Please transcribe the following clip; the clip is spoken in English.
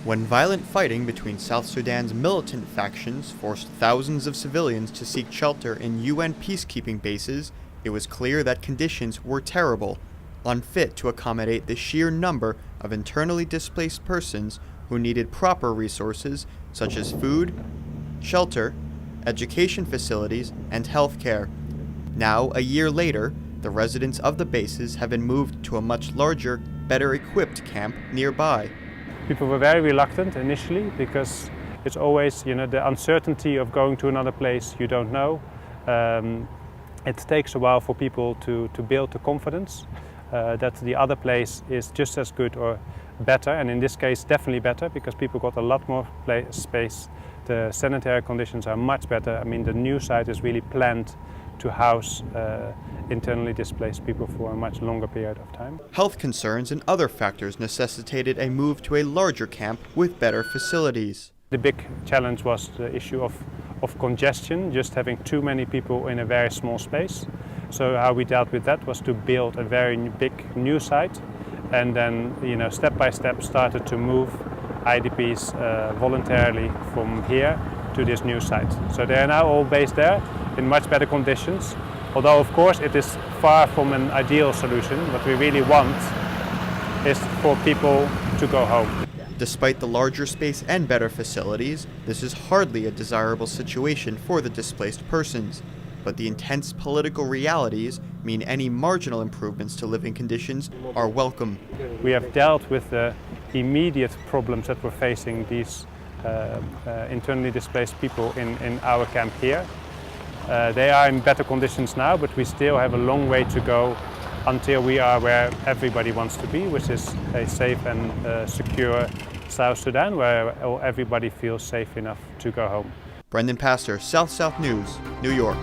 When violent fighting between South Sudan's militant factions forced thousands of civilians to seek shelter in UN peacekeeping bases, it was clear that conditions were terrible, unfit to accommodate the sheer number of internally displaced persons who needed proper resources such as food, shelter, education facilities, and health care. Now, a year later, the residents of the bases have been moved to a much larger, better equipped camp nearby. People were very reluctant initially because it's always, the uncertainty of going to another place you don't know. It takes a while for people to build the confidence that the other place is just as good or better, and in this case definitely better because people got a lot more space. The sanitary conditions are much better. I mean, the new site is really planned to house internally displaced people for a much longer period of time. Health concerns and other factors necessitated a move to a larger camp with better facilities. The big challenge was the issue of congestion, just having too many people in a very small space. So how we dealt with that was to build a very big new site, and then step by step started to move IDPs voluntarily from here to this new site. So they are now all based there in much better conditions, although of course it is far from an ideal solution. What we really want is for people to go home. Despite the larger space and better facilities, this is hardly a desirable situation for the displaced persons. But the intense political realities mean any marginal improvements to living conditions are welcome. We have dealt with the immediate problems that we're facing these internally displaced people in our camp here. They are in better conditions now, but we still have a long way to go until we are where everybody wants to be, which is a safe and secure South Sudan, where everybody feels safe enough to go home. Brendan Pastor, South News, New York.